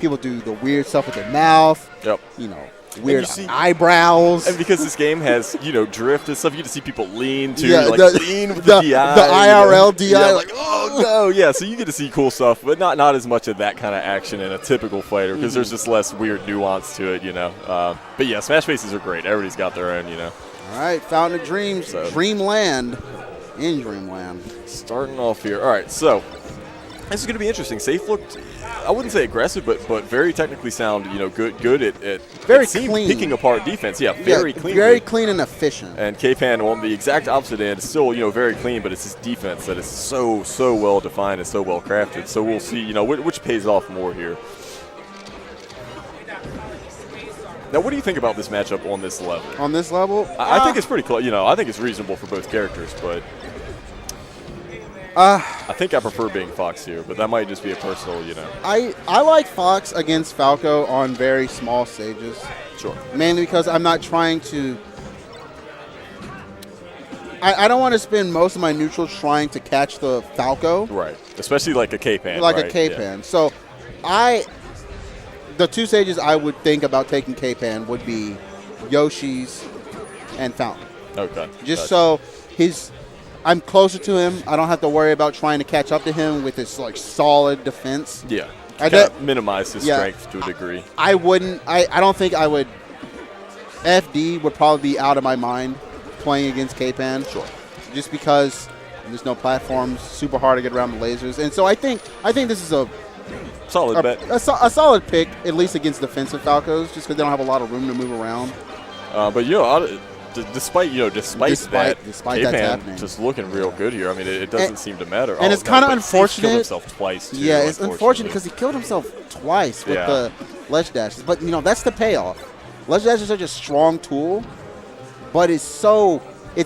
People do the weird stuff with their mouth. Yep. You know, weird eyebrows. And because this game has, drift and stuff, you get to see people lean too. Yeah, lean with the DI. The IRL DI. Yeah, oh no. Yeah, so you get to see cool stuff, but not as much of that kind of action in a typical fighter because there's just less weird nuance to it, But yeah, Smash Faces are great. Everybody's got their own, All right, Fountain of Dreams, Dreamland. In Dreamland. Starting off here. All right, so this is going to be interesting. Safe looked, I wouldn't say aggressive, but very technically sound, good at very clean. Picking apart defense. Yeah, very clean. Very clean and efficient. And Kpan on the exact opposite end is still, very clean, but it's his defense that is so well defined and so well crafted. So we'll see, which pays off more here. Now, what do you think about this matchup on this level? On this level? I think it's pretty close. I think it's reasonable for both characters, but I think I prefer being Fox here, but that might just be a personal, I like Fox against Falco on very small stages. Sure. Mainly because I'm not trying to I don't want to spend most of my neutrals trying to catch the Falco. Right. Especially like a Kpan. Like a Kpan. Yeah. So the two stages I would think about taking Kpan would be Yoshi's and Fountain. Okay. Just so I'm closer to him. I don't have to worry about trying to catch up to him with his solid defense. Yeah. I minimize his strength to a degree. I don't think I would. FD would probably be out of my mind playing against Kpan. Sure. Just because there's no platforms, super hard to get around the lasers, and so I think this is a solid bet. A solid pick, at least against defensive Falcos, just because they don't have a lot of room to move around. But despite that Kpan just looking real good here. I mean, it doesn't seem to matter. And it's kind of unfortunate. He killed himself twice, too. Yeah, it's unfortunate because he killed himself twice with the ledge dashes. But, that's the payoff. Ledge dashes are such a strong tool, but it's a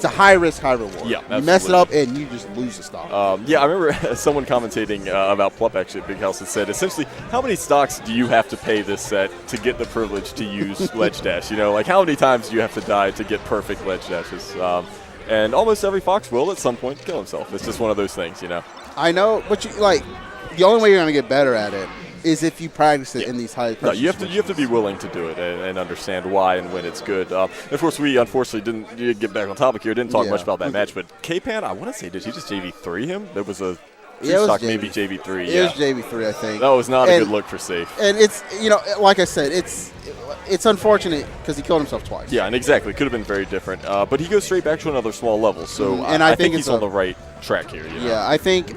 high risk, high reward. Yeah, absolutely. You mess it up and you just lose the stock. I remember someone commentating about Plup actually at Big House that said, essentially, how many stocks do you have to pay this set to get the privilege to use ledge dash? How many times do you have to die to get perfect ledge dashes? And almost every Fox will at some point kill himself. It's just one of those things, I know, but the only way you're going to get better at it is if you practice it in these high pressure situations. You have to be willing to do it and understand why and when it's good. Of course, we unfortunately didn't get back on topic here. Didn't talk much about that match, but Kpan, I want to say, did he just JV3 him? There was a stock, maybe JV3. It was JV3, I think. That was not a good look for Safe. And it's, like I said, it's unfortunate because he killed himself twice. Yeah, and exactly. Could have been very different. But he goes straight back to another small level. So I think he's on the right track here. Yeah, I think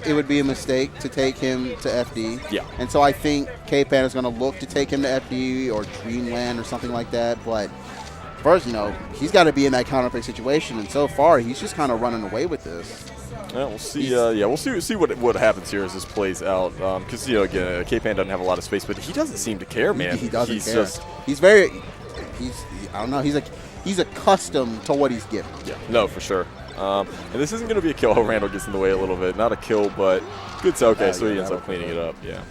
it would be a mistake to take him to FD. Yeah. And so I think Kpan is going to look to take him to FD or Dreamland or something like that. But first, he's got to be in that counterpick situation. And so far, he's just kind of running away with this. Yeah, we'll see. We'll see what happens here as this plays out. Because again, Kpan doesn't have a lot of space, but he doesn't seem to care, man. He doesn't care. I don't know. He's accustomed to what he's given. Yeah, no, for sure. And this isn't going to be a kill. Oh, Randall gets in the way a little bit. Not a kill, but good. Okay, so he ends up cleaning it up. Yeah.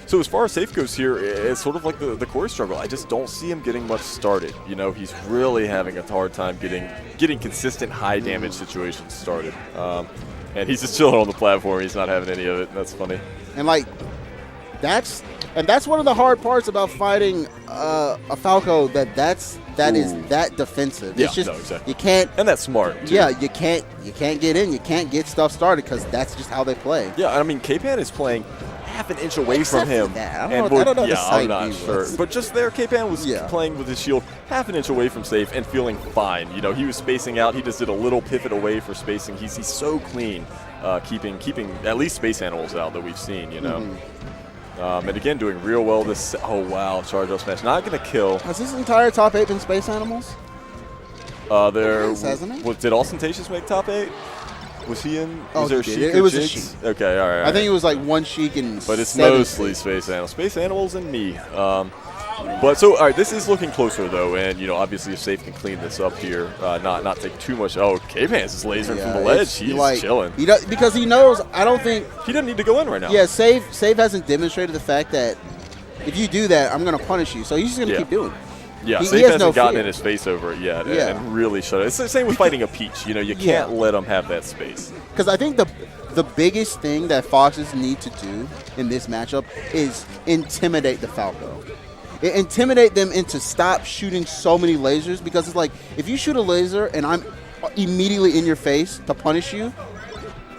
So as far as Safe goes here, it's sort of like the core struggle. I just don't see him getting much started. He's really having a hard time getting consistent high damage situations started. And he's just chilling on the platform. He's not having any of it. That's funny. And that's one of the hard parts about fighting a Falco. That's that defensive. Yeah, it's just exactly. You can't. And that's smart, too. Yeah, you can't get in. You can't get stuff started because that's just how they play. Yeah, I mean, Kpan is playing half an inch away from him. I don't know I'm not sure. But just there, Kpan was playing with his shield half an inch away from Safe and feeling fine. He was spacing out. He just did a little pivot away for spacing. He's so clean, keeping at least space animals out that we've seen, And again, doing real well this. Oh, wow. Charge up smash. Not going to kill. Has this entire top 8 been space animals? Hasn't it? Did Ostentatious make top 8? Was he in? Was there a Sheik? It was a Sheik. Okay, all right. I think it was like one Sheik and but it's mostly space animals. Space animals and me. But so, all right, this is looking closer, though, and, obviously if Safe can clean this up here, not take too much. Oh, Kpan's is lasering from the ledge. He's chilling. Because he knows, I don't think. He doesn't need to go in right now. Yeah, Safe hasn't demonstrated the fact that if you do that, I'm going to punish you. So he's just going to keep doing it. Yeah, he Saef has hasn't no gotten fear. in his face over it yet Yeah. and really shut it. It's the same with fighting a Peach. You know, you can't let him have that space. Because I think the biggest thing that Foxes need to do in this matchup is intimidate the Falco. Intimidate them into stop shooting so many lasers, because it's like, if you shoot a laser and I'm immediately in your face to punish you,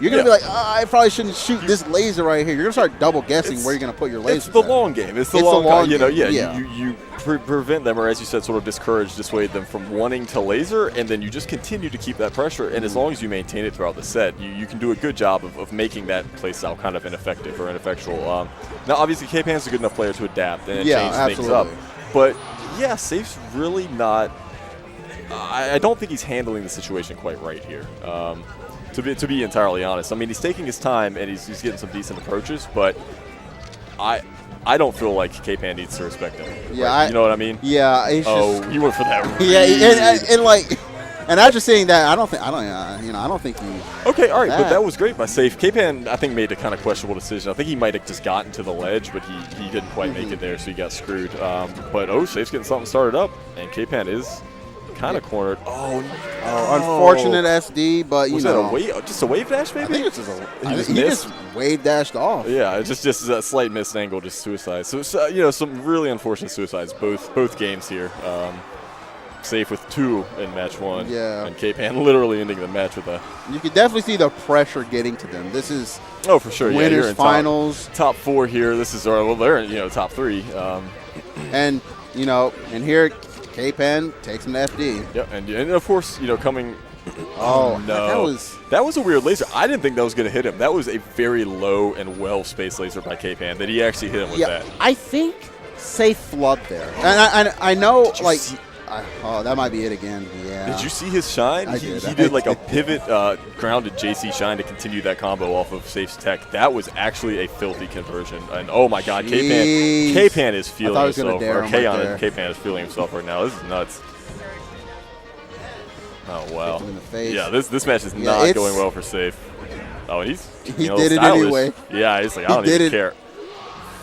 you're going to be like, I probably shouldn't shoot this laser right here. You're going to start double guessing where you're going to put your lasers. It's the at. long game. It's the long game. You know, you prevent them, or as you said, sort of discourage, dissuade them from wanting to laser, and then you just continue to keep that pressure. And as long as you maintain it throughout the set, you can do a good job of making that playstyle kind of ineffective or ineffectual. Now, obviously, Kpan's a good enough player to adapt and change things up. But, yeah, Saef's really not – I don't think he's handling the situation quite right here. To be entirely honest, I mean, he's taking his time and he's getting some decent approaches, but I don't feel like Kpan needs to respect him. Yeah, right? You know what I mean? Yeah, it's just, you went for that. And after saying that, I don't think he. Okay, all right, but that was great by Saef. Kpan, I think, made a kind of questionable decision. I think he might have just gotten to the ledge, but he didn't quite make it there, so he got screwed. But Saef's getting something started up, and Kpan is kind of cornered. Oh, no. Unfortunate SD, but was that just a wave dash, maybe? I think it's just he just wave dashed off. Yeah, it's just a slight missed angle, just suicide. So you know, some really unfortunate suicides both games here. Saef with 2 in match 1. Yeah. And Kpan literally ending the match with a. You can definitely see the pressure getting to them. This is for sure. Winners you're in finals. Top 4 here. This is they're in top 3. And here Kpan takes him to FD. Yep, and of course coming. Oh no! That was a weird laser. I didn't think that was going to hit him. That was a very low and well-spaced laser by Kpan that he actually hit him with that. I think Saef flubbed there, and I know that might be it again. Yeah. Did you see his shine? He did like a pivot grounded JC shine to continue that combo off of Saef's tech. That was actually a filthy conversion. And oh my God, Kpan is feeling himself. Or Kpan is feeling himself right now. This is nuts. Oh wow. In the face. Yeah, this match is not going well for Saef. Oh, and he did it anyway. Yeah, he's like, I don't even care.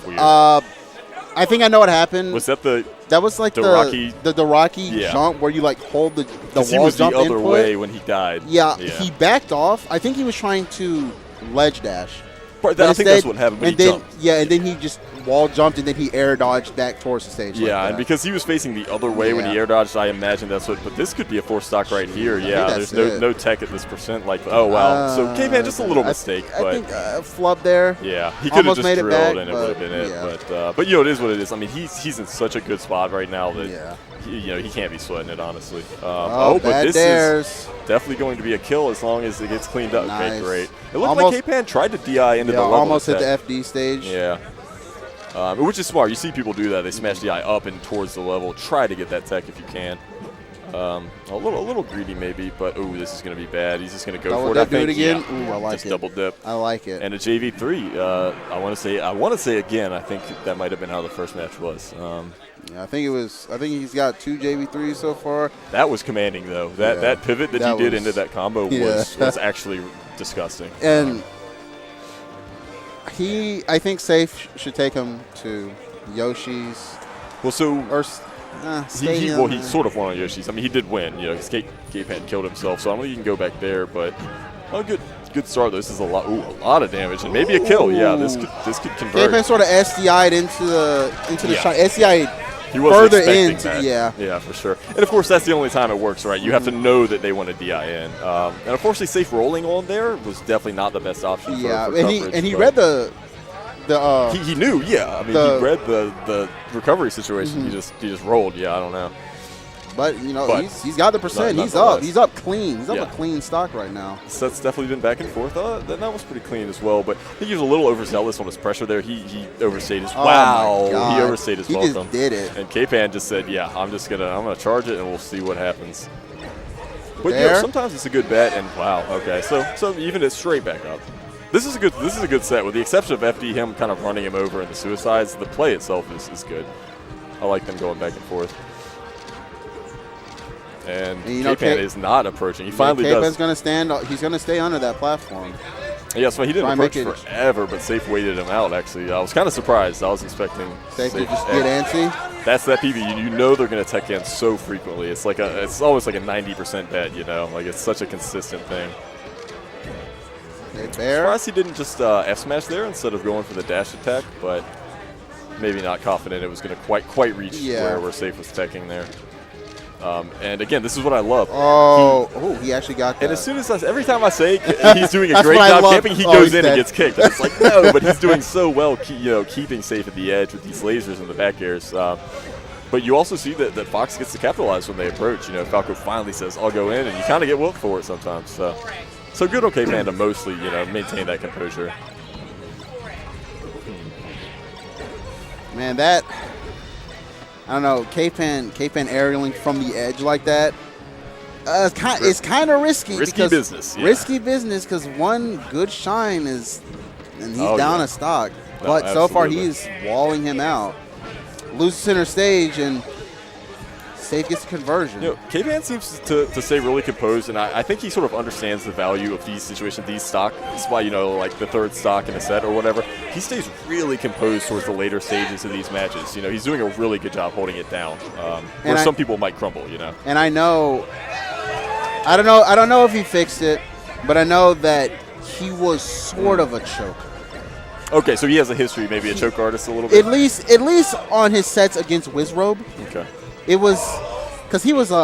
Weird. I think I know what happened. Was that that was like the Rocky jump where you like hold the wall he was jump the other input. way when he died. Yeah, he backed off. I think he was trying to ledge dash. I think that's what happened. But he jumped. Yeah, and then he just wall jumped and then he air dodged back towards the stage. Yeah, and because he was facing the other way when he air dodged, I imagine that's what. But this could be a 4-stock right here. Yeah, there's no tech at this percent. Like, oh wow. So Kpan just a little mistake. I think flub there. Yeah, he could have just drilled back, and it would have been it. But it is what it is. I mean, he's in such a good spot right now that he can't be sweating it honestly. But this is definitely going to be a kill as long as it gets cleaned up. Nice. Okay, great. It looked like Kpan tried to DI into the level. Almost hit the FD stage. Yeah. Which is smart. You see people do that. They smash the eye up and towards the level. Try to get that tech if you can. A little greedy maybe, but this is going to be bad. He's just going to go for it. Do it again. Ooh, I like just it. Double dip. I like it. And a JV3. I want to say again. I think that might have been how the first match was. I think he's got 2 JV3s so far. That was commanding though. That pivot that he did into that combo was actually disgusting. And I think Saef should take him to Yoshi's. Well, so he sort of won on Yoshi's. I mean, he did win. Kpan killed himself, so I don't think you can go back there. But good start. This is a lot of damage and maybe a kill. Yeah, this could convert. Kpan sort of SDI'd into the shot. SDI. He wasn't further expecting that. Yeah, for sure. And of course, that's the only time it works, right? You have to know that they want to DI in. And unfortunately, Saef rolling on there was definitely not the best option. For he read the. He knew. Yeah, I mean, he read the recovery situation. He just rolled. Yeah, I don't know. But he's got the percent. He's up. He's up clean. He's up a clean stock right now. So that's definitely been back and forth. That was pretty clean as well. But I think he was a little overzealous on his pressure there. He overstayed his. He overstayed his welcome. He just did it. And Kpan just said, "Yeah, I'm gonna charge it, and we'll see what happens." But sometimes it's a good bet. And wow, okay, so even it straight back up. This is a good set, with the exception of FD him kind of running him over in the suicides. The play itself is good. I like them going back and forth. And Kpan is not approaching. He finally does. Kpan's going to stand. He's going to stay under that platform. Yeah, so he didn't approach forever, but Saef waited him out, actually. I was kind of surprised. I was expecting Saef to just get antsy. That's that PB. You know they're going to tech in so frequently. It's like it's almost like a 90% bet, you know? Like, it's such a consistent thing. Surprised he didn't just F-smash there instead of going for the dash attack, but maybe not confident it was going to quite reach where Saef was teching there. And again, this is what I love. He actually got that. And as soon as every time I say he's doing a great job camping, he goes in and gets kicked. And it's like, no, but he's doing so well, keeping Saef at the edge with these lasers in the back airs. But you also see that Fox gets to capitalize when they approach. You know, Falco finally says, I'll go in, and you kind of get whooped for it sometimes. So good on Kpan to mostly, maintain that composure. Man, that, I don't know, Kpan aerialing from the edge like that, it's kind of risky. Risky business, yeah. Risky business because one good shine and he's down a stock. But so far he's walling him out. Loses center stage and Saef gets the conversion. Kpan seems to stay really composed, and I think he sort of understands the value of these situations, these stock. That's why, like the third stock in a set or whatever. He stays really composed towards the later stages of these matches. He's doing a really good job holding it down, where some people might crumble, And I don't know if he fixed it, but I know that he was sort of a choker. Okay, so he has a history, maybe a choke artist a little bit? At least on his sets against Wizrobe. Okay. It was because he was he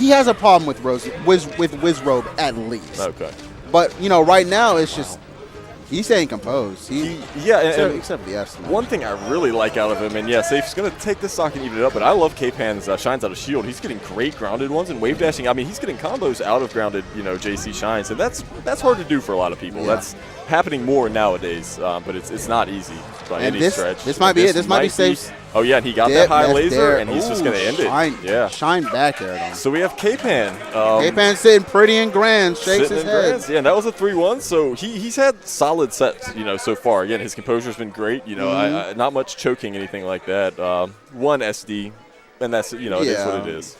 has a problem with Wizrobe at least. Okay. But right now it's just he's staying composed. Except the F. One thing I really like out of him, and Saef's going to take this stock and even it up, but I love Kpan's shines out of shield. He's getting great grounded ones and wave dashing. I mean, he's getting combos out of grounded, JC shines, and that's hard to do for a lot of people. Yeah. That's happening more nowadays, but it's not easy by any stretch. This might be it. This might be Saef's. Oh, yeah, and he got that high laser, and he's just going to end it. Shine back there. So we have Kpan. Kpan sitting pretty and grand, shakes his head. Yeah, and that was a 3-1, so he's had solid sets, so far. Again, his composure's been great. Not much choking, anything like that. One SD, and that's, it is what it is.